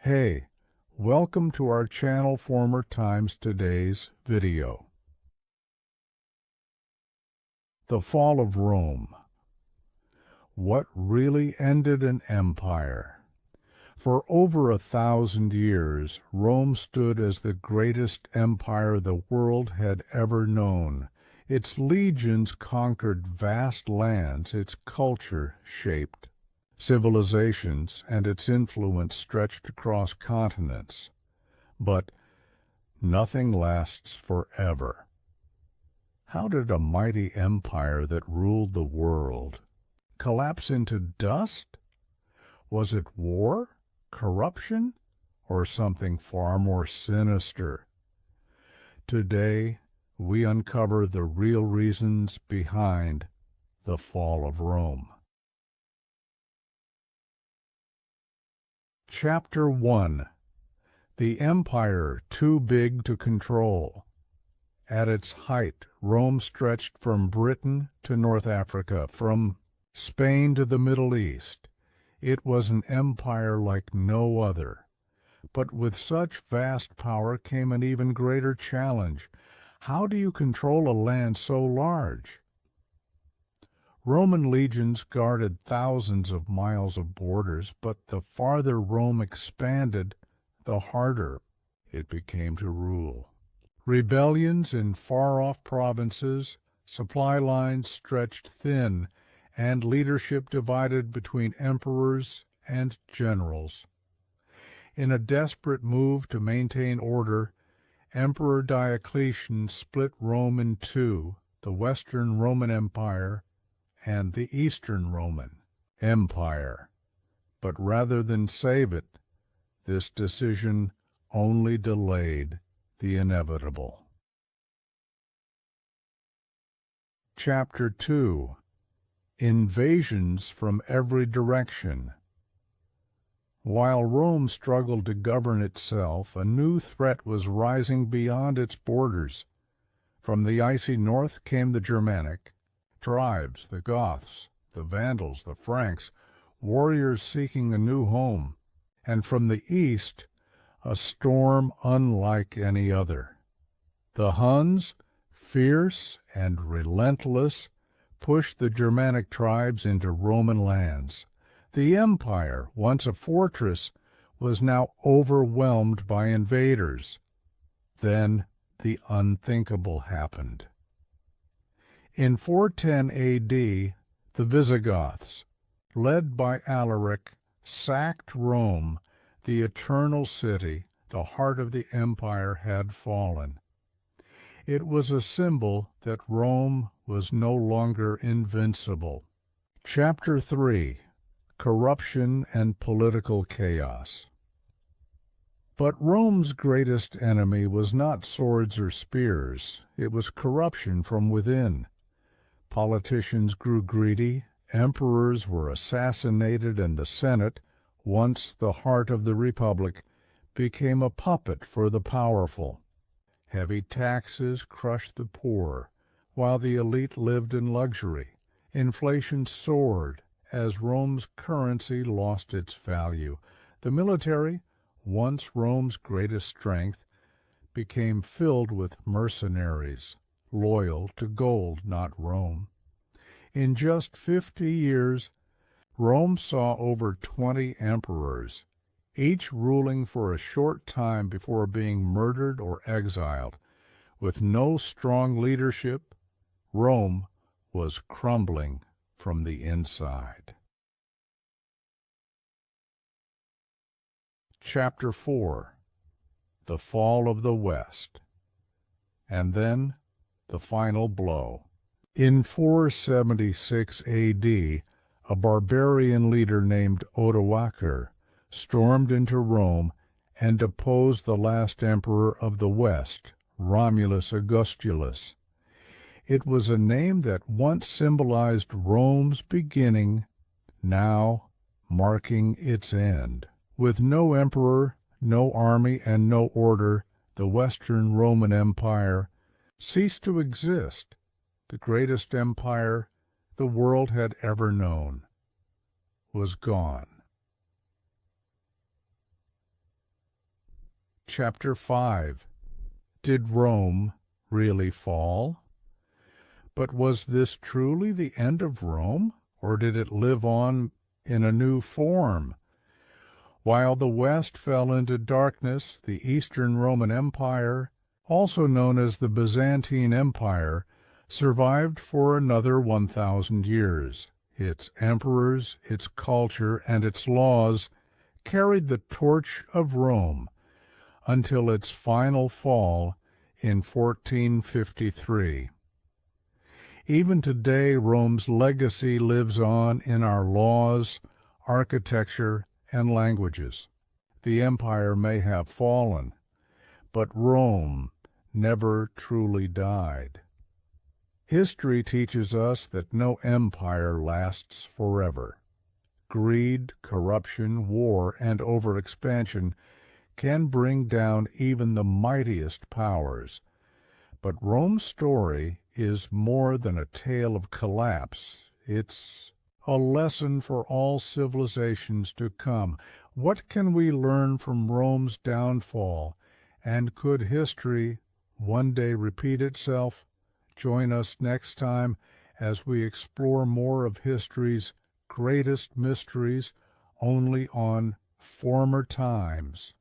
Hey, welcome to our channel Former Times Today's video. The Fall of Rome. What really ended an empire? For over 1,000 years, Rome stood as the greatest empire the world had ever known. Its legions conquered vast lands its culture shaped civilizations, and its influence stretched across continents. But nothing lasts forever. How did a mighty empire that ruled the world collapse into dust? Was it war, corruption, or something far more sinister? Today, we uncover the real reasons behind the fall of Rome. Chapter 1. The Empire Too Big to Control. At its height, Rome stretched from Britain to North Africa, from Spain to the Middle East. It was an empire like no other. But with such vast power came an even greater challenge. How do you control a land so large? Roman legions guarded thousands of miles of borders, but the farther Rome expanded, the harder it became to rule. Rebellions in far-off provinces, supply lines stretched thin, and leadership divided between emperors and generals. In a desperate move to maintain order, Emperor Diocletian split Rome in two, the Western Roman Empire and the Eastern Roman Empire. But rather than save it, this decision only delayed the inevitable. Chapter 2. Invasions from every direction. While Rome struggled to govern itself, a new threat was rising beyond its borders. From the icy north came the Germanic tribes, the Goths, the Vandals, the Franks, warriors seeking a new home. And from the east, a storm unlike any other. The Huns, fierce and relentless, pushed the Germanic tribes into Roman lands. The empire, once a fortress, was now overwhelmed by invaders. Then the unthinkable happened. In 410 A.D., the Visigoths, led by Alaric, sacked Rome, the eternal city. The heart of the empire had fallen. It was a symbol that Rome was no longer invincible. Chapter 3. Corruption and Political Chaos. But Rome's greatest enemy was not swords or spears. It was corruption from within. Politicians grew greedy, emperors were assassinated, and the Senate, once the heart of the Republic, became a puppet for the powerful. Heavy taxes crushed the poor, while the elite lived in luxury. Inflation soared as Rome's currency lost its value. The military, once Rome's greatest strength, became filled with mercenaries, loyal to gold, not Rome. In just 50 years, Rome saw over 20 emperors, each ruling for a short time before being murdered or exiled. With no strong leadership, Rome was crumbling from the inside. Chapter 4. The Fall of the West. And then the final blow. In 476 A.D., a barbarian leader named Odoacer stormed into Rome and deposed the last emperor of the West, Romulus Augustulus. It was a name that once symbolized Rome's beginning, now marking its end. With no emperor, no army, and no order, the Western Roman Empire ceased to exist. The greatest empire the world had ever known was gone. chapter 5. Did Rome really fall? But was this truly the end of Rome, or did it live on in a new form? While the West fell into darkness, the Eastern Roman Empire, also known as the Byzantine Empire, survived for another 1,000 years. Its emperors, its culture, and its laws carried the torch of Rome until its final fall in 1453. Even today, Rome's legacy lives on in our laws, architecture, and languages. The empire may have fallen, but Rome never truly died. History teaches us that no empire lasts forever. Greed, corruption, war, and overexpansion can bring down even the mightiest powers. But Rome's story is more than a tale of collapse. It's a lesson for all civilizations to come. What can we learn from Rome's downfall? And could history one day repeat itself? Join us next time as we explore more of history's greatest mysteries only on Former Times.